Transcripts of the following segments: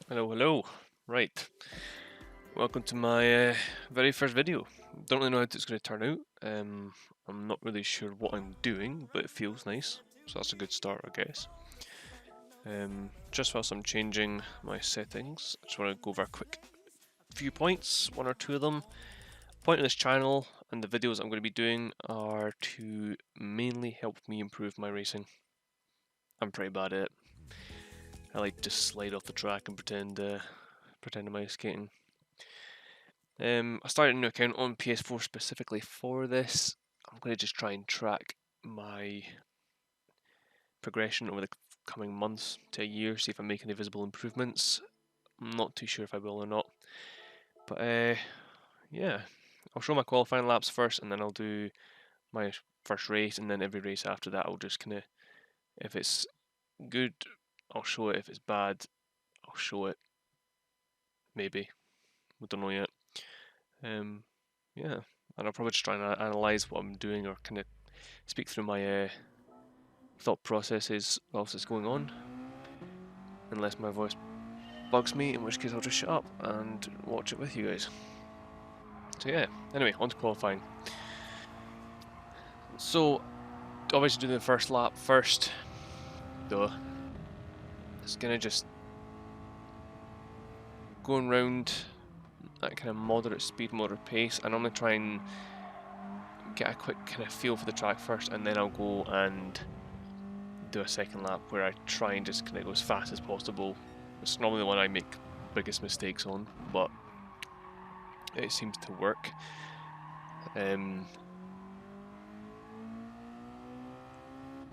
Hello, hello. Right. Welcome to my very first video. Don't really know how it's going to turn out. I'm not really sure what I'm doing, but it feels nice. So that's a good start, I guess. Just whilst I'm changing my settings, I just want to go over a quick few points, one or two of them. Point of this channel and the videos I'm going to be doing are to mainly help me improve my racing. I'm pretty bad at it. I like to just slide off the track and pretend I'm ice skating. I started a new account on PS4 specifically for this. I'm going to just try and track my progression over the coming months to a year, see if I'm making any visible improvements. I'm not too sure if I will or not. But yeah, I'll show my qualifying laps first, and then I'll do my first race, and then every race after that I'll just kind of, if it's good, I'll show it. If it's bad, I'll show it. Maybe. We don't know yet. Yeah, and I'll probably just try and analyse what I'm doing or kind of speak through my thought processes whilst it's going on, unless my voice bugs me, in which case I'll just shut up and watch it with you guys. So yeah, anyway, on to qualifying. So, obviously doing the first lap first, though. It's gonna just going round at kind of moderate speed, moderate pace. I normally try and get a quick kind of feel for the track first, and then I'll go and do a second lap where I try and just kind of go as fast as possible. It's normally the one I make biggest mistakes on, but it seems to work.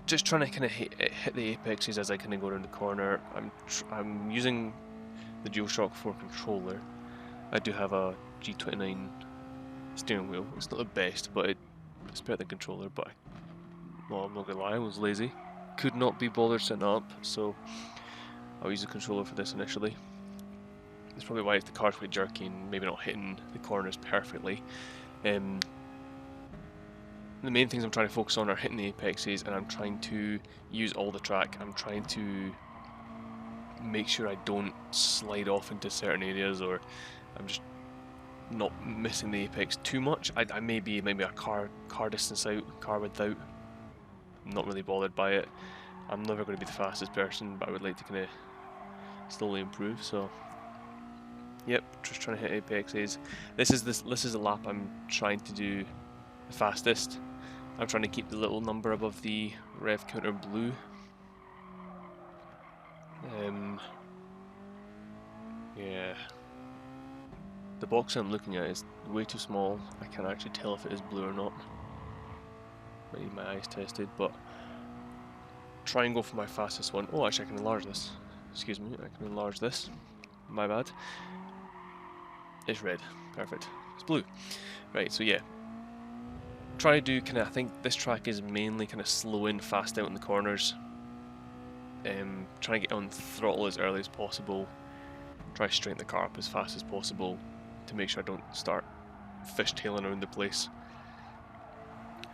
Just trying to kind of hit the apexes as I kind of go around the corner. I'm using the DualShock 4 controller. I do have a G29 steering wheel. It's not the best, but it's better than controller. But well, I'm not gonna lie, I was lazy. Could not be bothered setting up, so I'll use the controller for this initially. That's probably why the car's quite jerky and maybe not hitting the corners perfectly. The main things I'm trying to focus on are hitting the apexes, and I'm trying to use all the track. I'm trying to make sure I don't slide off into certain areas, or I'm just not missing the apex too much. I may be maybe a car distance out, car width out. I'm not really bothered by it. I'm never going to be the fastest person, but I would like to kind of slowly improve. So, yep, just trying to hit apexes. This is a lap I'm trying to do the fastest. I'm trying to keep the little number above the rev counter blue. Yeah. The box I'm looking at is way too small. I can't actually tell if it is blue or not. I need my eyes tested, but try and go for my fastest one. Oh, actually I can enlarge this. Excuse me, I can enlarge this. My bad. It's red. Perfect. It's blue. Right, so yeah. Try to do kind of, I think this track is mainly kind of slow in, fast out in the corners. Trying to get on throttle as early as possible. Try to straighten the car up as fast as possible to make sure I don't start fishtailing around the place.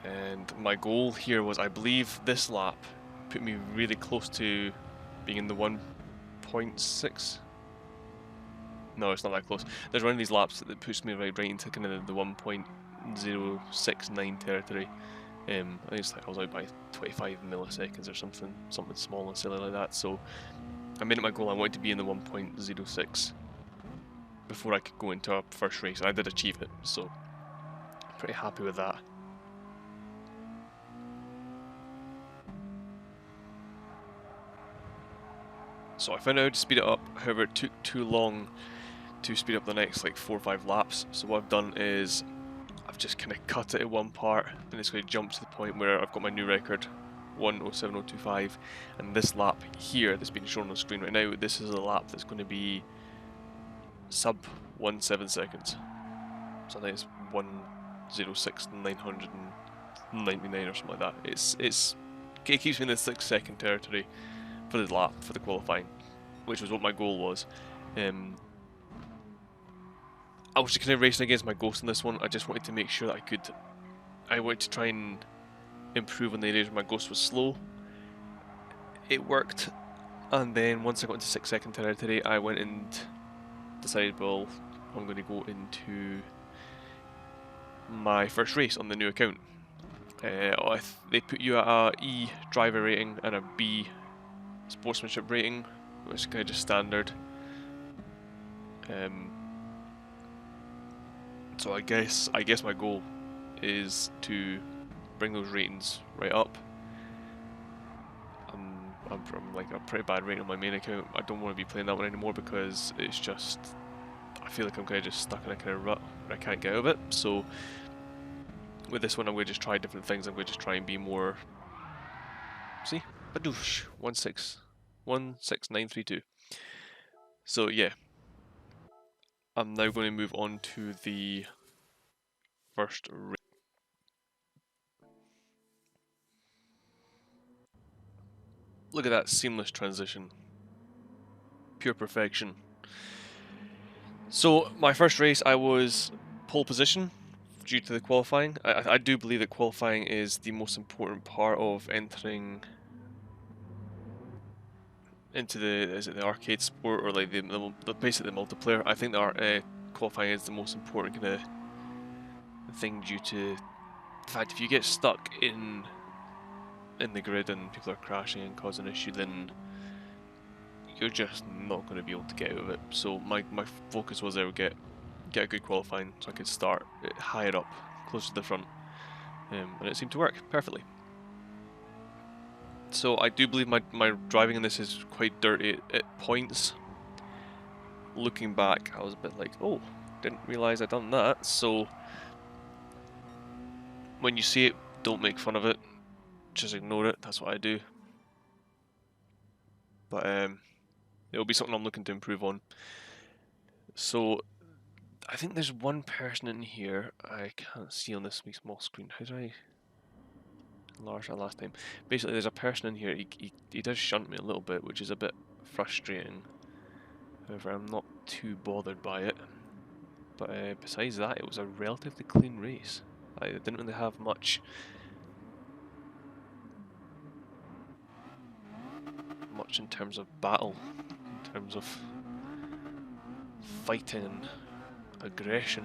And my goal here was, I believe this lap put me really close to being in the 1.6. No, it's not that close. There's one of these laps that puts me right into kind of the 1.069 territory. I think it's like I was out by 25 milliseconds or something small and silly like that. So I made it my goal. I wanted to be in the 1.06 before I could go into our first race, and I did achieve it. So I'm pretty happy with that. So I found out how to speed it up. However, it took too long to speed up the next like 4 or 5 laps. So what I've done is I've just kind of cut it at one part, and it's going to jump to the point where I've got my new record, 1:07.025, and this lap here that's being shown on the screen right now, this is a lap that's going to be sub 1.7 seconds. So I think it's 1:06.999 or something like that. It keeps me in the 6-second territory for the lap, for the qualifying, which was what my goal was. I was just kind of racing against my ghost in this one. I just wanted to make sure that I wanted to try and improve on the areas where my ghost was slow. It worked And then once I got into 6 second territory, I went and decided, well, I'm going to go into my first race on the new account. They put you at a E driver rating and a B sportsmanship rating, which is kind of just standard. So I guess my goal is to bring those ratings right up. I'm from like a pretty bad rating on my main account. I don't want to be playing that one anymore because it's just, I feel like I'm kind of just stuck in a kind of rut where I can't get out of it. So with this one, I'm going to just try different things. I'm going to just try and be more. See, badoosh, 16932. So yeah, I'm now going to move on to the first race. Look at that seamless transition. Pure perfection. So my first race, I was pole position due to the qualifying. I do believe that qualifying is the most important part of entering into the arcade sport, or like basically the multiplayer. I think the qualifying is the most important kind of thing due to the fact if you get stuck in the grid and people are crashing and causing an issue, then you're just not going to be able to get out of it. So my focus was I would get a good qualifying so I could start higher up, closer to the front, and it seemed to work perfectly. So I do believe my driving in this is quite dirty at points. Looking back, I was a bit like, oh, didn't realise I'd done that. So when you see it, don't make fun of it. Just ignore it. That's what I do. But it'll be something I'm looking to improve on. So I think there's one person in here I can't see on this small screen. How did I enlarge that last time? Basically, there's a person in here. He does shunt me a little bit, which is a bit frustrating. However, I'm not too bothered by it. But besides that, it was a relatively clean race. I didn't really have much in terms of battle, in terms of fighting and aggression.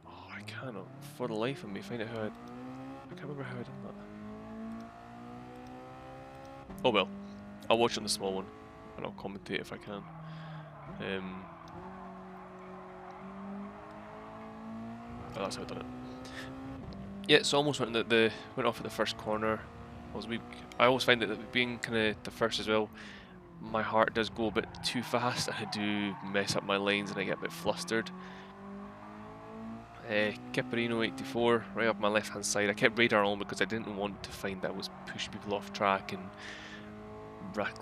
Oh, I cannot, for the life of me, find out how I can't remember how I done that. Oh well, I'll watch on the small one, and I'll commentate if I can. Oh, that's how I done it. Yeah, so almost went off at the first corner. I always find that being kind of the first as well, my heart does go a bit too fast. I do mess up my lanes and I get a bit flustered. Caparino 84, right up my left hand side. I kept radar on because I didn't want to find that I was pushing people off track and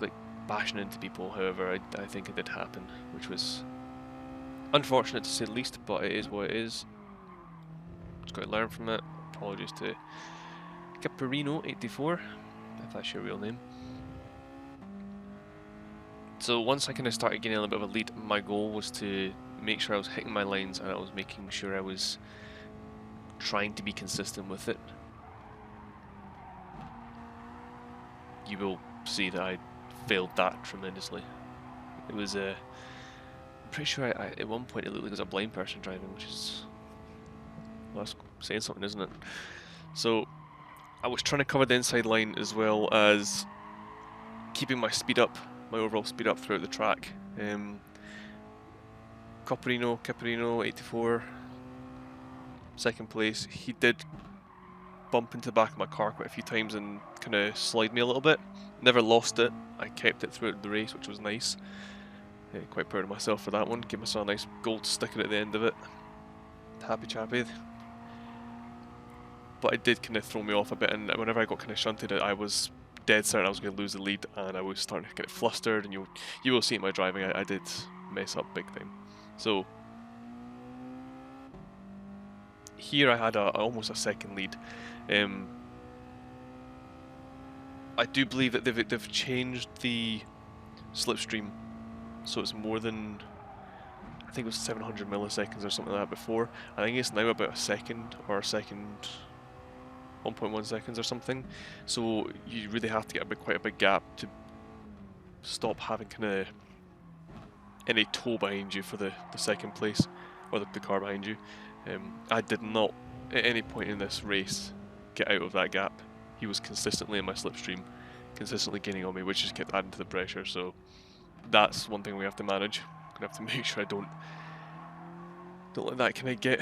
like bashing into people. However, I think it did happen, which was unfortunate to say the least, but it is what it is. Just got to learn from it. Apologies to Caparino 84, if that's your real name. So once I kind of started getting a little bit of a lead, my goal was to make sure I was hitting my lines and I was making sure I was trying to be consistent with it. You will see that I failed that tremendously. It was I'm pretty sure at one point it looked like it was a blind person driving, which is, well, that's saying something, isn't it? So I was trying to cover the inside line as well as keeping my speed up, my overall speed up throughout the track. Caparino 84, second place. He did bump into the back of my car quite a few times and kind of slide me a little bit. Never lost it. I kept it throughout the race, which was nice. Quite proud of myself for that one. Give myself a nice gold sticker at the end of it. Happy chappy. But it did kind of throw me off a bit, and whenever I got kind of shunted, I was dead certain I was going to lose the lead, and I was starting to get flustered, and you will see in my driving, I did mess up big time. So here I had almost a second lead. I do believe that they've changed the slipstream, so it's more than, I think it was 700 milliseconds or something like that before. I think it's now about a second or a second 1.1 seconds or something. So you really have to get quite a big gap to stop having kind of any tow behind you for the second place, or the car behind you. I did not at any point in this race get out of that gap. He was consistently in my slipstream, consistently gaining on me, which just kept adding to the pressure. So that's one thing we have to manage. I'm gonna have to make sure I don't let that kind of get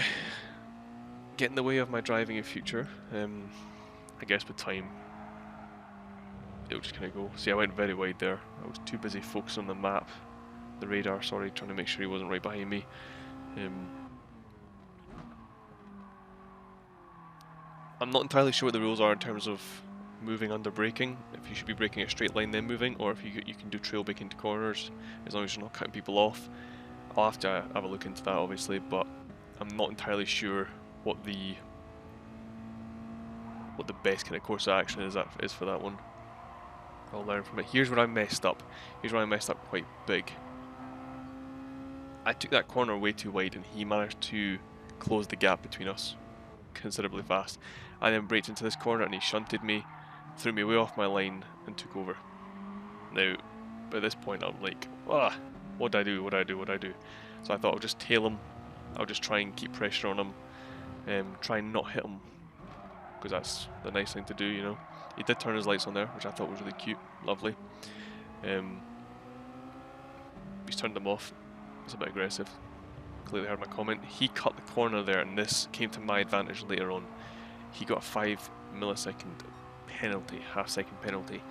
in the way of my driving in future. I guess with time it'll just kind of go. See, I went very wide there. I was too busy focusing on the map, the radar, sorry, trying to make sure he wasn't right behind me. I'm not entirely sure what the rules are in terms of moving under braking, if you should be braking a straight line then moving, or if you can do trail braking to corners, as long as you're not cutting people off. I'll have to have a look into that obviously, but I'm not entirely sure what the best kind of course of action is for that one. I'll learn from it. Here's where I messed up. Here's where I messed up quite big. I took that corner way too wide and he managed to close the gap between us considerably fast. I then braked into this corner and he shunted me, threw me way off my line and took over. Now, by this point I'm like, what do I do, what do I do, what do I do? So I thought I'll just tail him, I'll just try and keep pressure on him, try and not hit him, because that's the nice thing to do, you know. He did turn his lights on there, which I thought was really cute, lovely. He's turned them off, he's a bit aggressive. Clearly heard my comment. He cut the corner there and this came to my advantage later on. He got a 5 millisecond penalty, half-second penalty.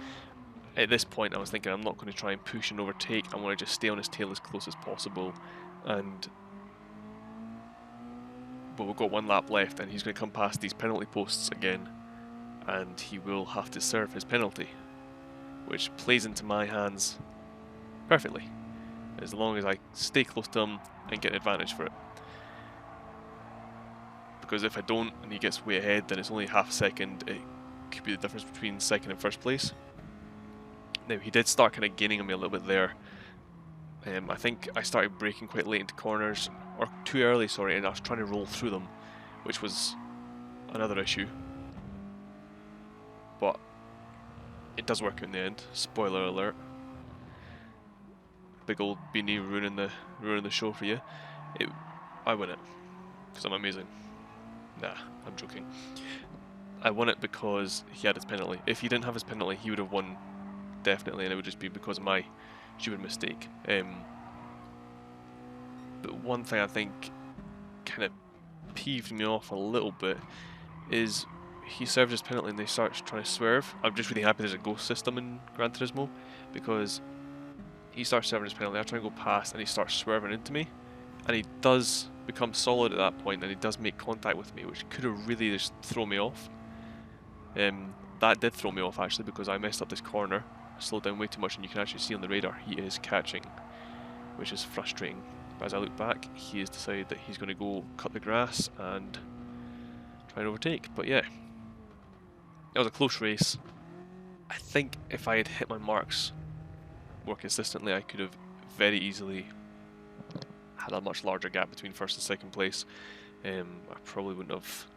At this point I was thinking I'm not going to try and push and overtake, I want to just stay on his tail as close as possible, but we've got one lap left and he's going to come past these penalty posts again and he will have to serve his penalty, which plays into my hands perfectly, as long as I stay close to him and get an advantage for it. Because if I don't and he gets way ahead, then it's only half a second, it could be the difference between second and first place. Now he did start kind of gaining on me a little bit there. I think I started braking quite late into corners, or too early, sorry, and I was trying to roll through them, which was another issue. But it does work in the end. Spoiler alert. Big old beanie ruining the show for you. I win it because I'm amazing. Nah, I'm joking. I won it because he had his penalty. If he didn't have his penalty, he would have won definitely, and it would just be because of my stupid mistake. But one thing I think kind of peeved me off a little bit is he served his penalty and they start trying to swerve. I'm just really happy there's a ghost system in Gran Turismo, because he starts serving his penalty, I try and go past and he starts swerving into me, and he does become solid at that point and he does make contact with me, which could have really just thrown me off. That did throw me off actually, because I messed up this corner, I slowed down way too much, and you can actually see on the radar he is catching, which is frustrating. But as I look back, he has decided that he's going to go cut the grass and try and overtake. But yeah, it was a close race. I think if I had hit my marks more consistently, I could have very easily had a much larger gap between first and second place. I probably wouldn't have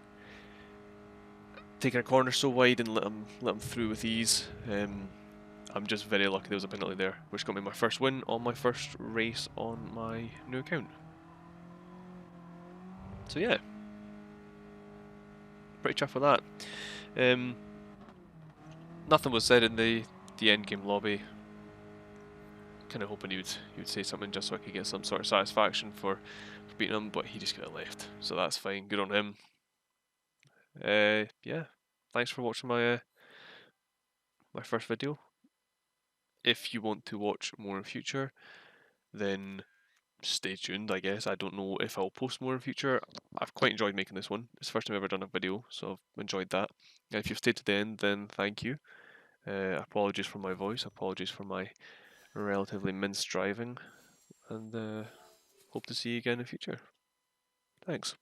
taken a corner so wide and let him through with ease. I'm just very lucky there was a penalty there, which got me my first win on my first race on my new account. So yeah, pretty chuffed with that. Nothing was said in the end game lobby. Kind of hoping he would say something just so I could get some sort of satisfaction for beating him, but he just got left, so that's fine. Good on him. Yeah, thanks for watching my my first video. If you want to watch more in future, then stay tuned, I guess. I don't know if I'll post more in future. I've quite enjoyed making this one. It's the first time I've ever done a video, so I've enjoyed that. And if you've stayed to the end, then thank you. Apologies for my voice, apologies for my relatively minced driving, and hope to see you again in the future. Thanks.